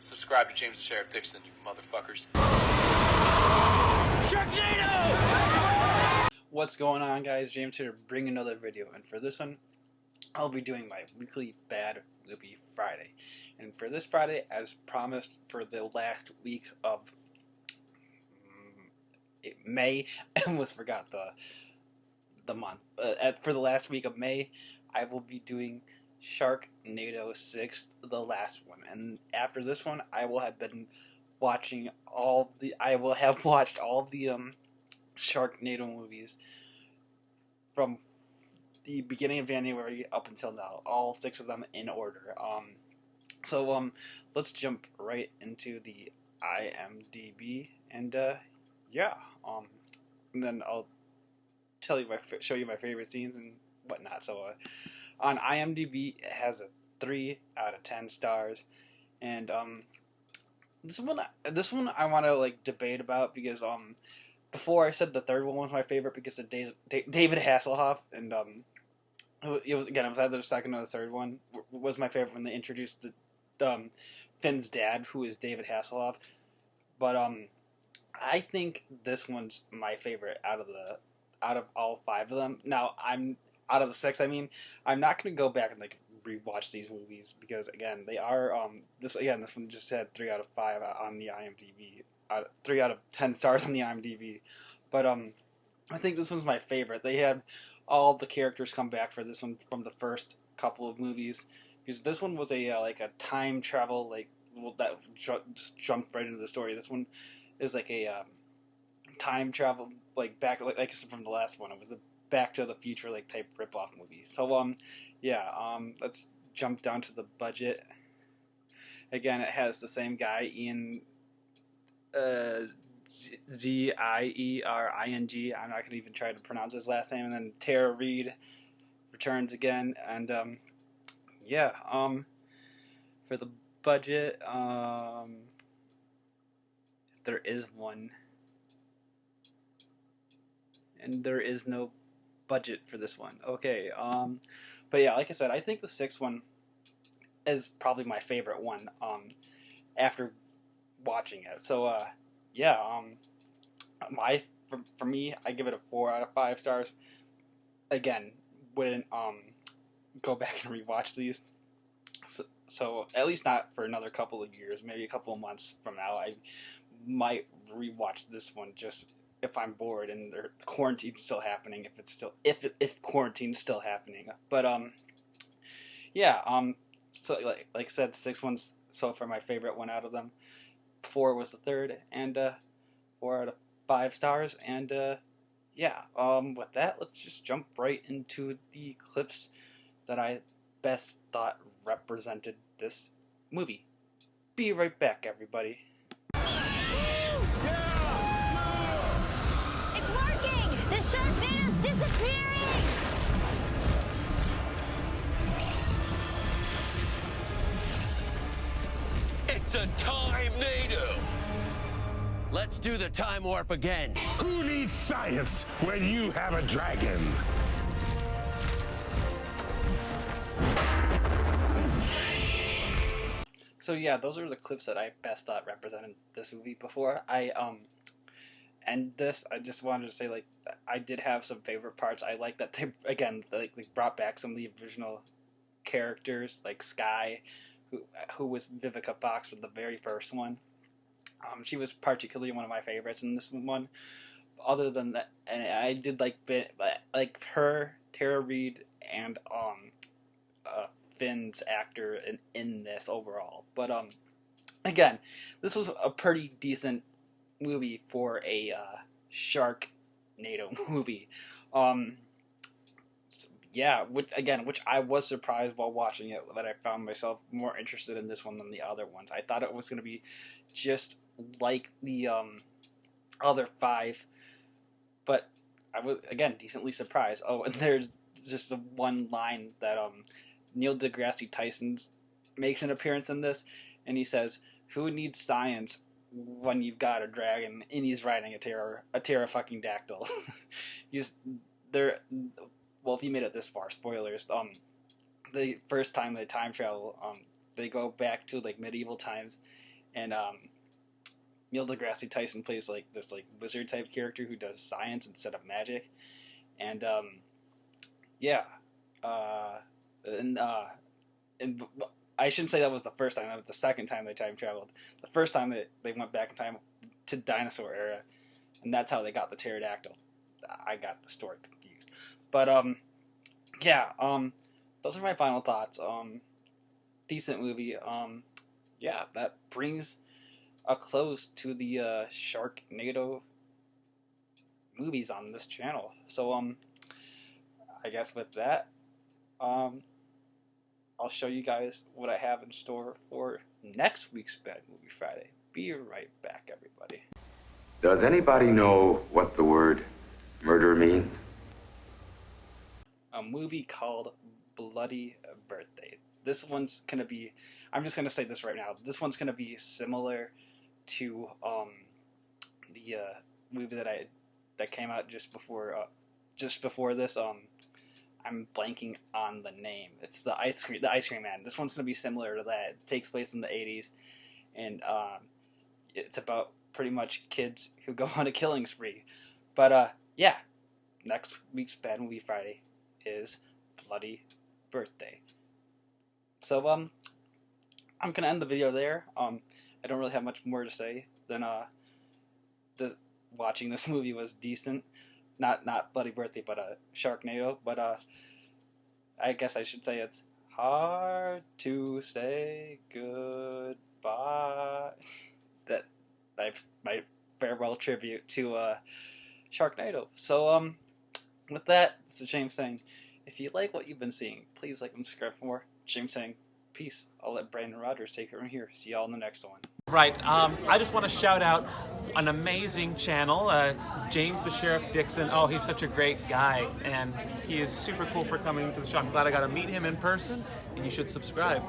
Subscribe to James the Sheriff Dixon, you motherfuckers. Sharknado! What's going on, guys? James here to bring another video, and for this one I'll be doing my weekly bad movie Friday. And for this Friday, as promised, for the last week of May, I almost forgot the month. For the last week of May, I will be doing Sharknado 6, the last one. And after this one, I will have been watching I will have watched all the Sharknado movies from the beginning of January up until now, all 6 of them in order. So let's jump right into the IMDb, and yeah, and then I'll show you my favorite scenes and whatnot. So on IMDb, it has a 3 out of 10 stars, and this one I want to like debate about, because before I said the third one was my favorite because of David Hasselhoff, and it was either the second or the third one was my favorite when they introduced Finn's dad, who is David Hasselhoff. But I think this one's my favorite out of all 5 of them. Now, I'm out of the 6. I mean, I'm not gonna go back and like rewatch these movies because again, they are this one just had 3 out of 5 on the IMDb, 3 out of 10 stars on the IMDb. But I think this one's my favorite. They had all the characters come back for this one from the first couple of movies, because this one was a like a time travel, like, well, that just jumped right into the story. This one is like a time travel, like back, like I said from the last one, it was a Back to the Future like type ripoff movie. So yeah, let's jump down to the budget. Again, it has the same guy, Ian Ziering. I'm not gonna even try to pronounce his last name. And then Tara Reid returns again, and yeah, for the budget, if there is one, and there is no budget for this one. Okay, but yeah, like I said, I think the 6th one is probably my favorite one after watching it. So yeah, for me, I give it a 4 out of 5 stars. Again, wouldn't go back and rewatch these. So at least not for another couple of years, maybe a couple of months from now. I might rewatch this one just if I'm bored and the quarantine's still happening. If quarantine's still happening. But yeah, so like I said, 6 ones so far my favorite one out of them. 4 was the third, and 4 out of 5 stars. And yeah, with that, let's just jump right into the clips that I best thought represented this movie. Be right back, everybody. It's working! The Sharknado's disappearing! It's a time-nado! Let's do the time warp again. Who needs science when you have a dragon? So yeah, those are the clips that I best thought represented this movie. Before I end this, I just wanted to say, like, I did have some favorite parts. I like that they again like brought back some of the original characters, like Sky, who was Vivica Fox from the very first one. She was particularly one of my favorites in this one. Other than that, and I did like her, Tara Reid, and Finn's actor in this overall. But again, this was a pretty decent movie for a Sharknado movie. Yeah, which I was surprised while watching it that I found myself more interested in this one than the other ones. I thought it was going to be just like the other 5, but I was again decently surprised. Oh, and there's just the one line that Neil deGrasse Tyson makes an appearance in this, and he says, "Who needs science when you've got a dragon?" And he's riding a pterodactyl. Well, if you made it this far, spoilers. The first time they time travel, they go back to like medieval times, and Neil deGrasse Tyson plays like this like wizard type character who does science instead of magic, and yeah, and I shouldn't say that was the first time. That was the second time they time traveled. The first time they went back in time to dinosaur era, and that's how they got the pterodactyl. I got the story confused, but yeah, those are my final thoughts. Decent movie. Yeah, that brings a close to the Sharknado movies on this channel. So I guess with that, I'll show you guys what I have in store for next week's Bad Movie Friday. Be right back, everybody. Does anybody know what the word murder means? A movie called Bloody Birthday. This one's gonna be, I'm just gonna say this right now, this one's gonna be similar to the movie that came out just before this. I'm blanking on the name. It's the ice cream man. This one's gonna be similar to that. It takes place in the 80s, and it's about pretty much kids who go on a killing spree. But yeah, next week's Bad Movie Friday is Bloody Birthday. So I'm gonna end the video there. I don't really have much more to say than watching this movie was decent. Not Bloody Birthday, but Sharknado. But I guess I should say it's hard to say goodbye. That's my farewell tribute to Sharknado. So with that, it's James saying, if you like what you've been seeing, please like and subscribe for more. James saying, peace. I'll let Brandon Rogers take it from here. See y'all in the next one. Right. I just want to shout out an amazing channel, James the Sheriff Dixon. Oh, he's such a great guy, and he is super cool for coming to the show. I'm glad I got to meet him in person, and you should subscribe.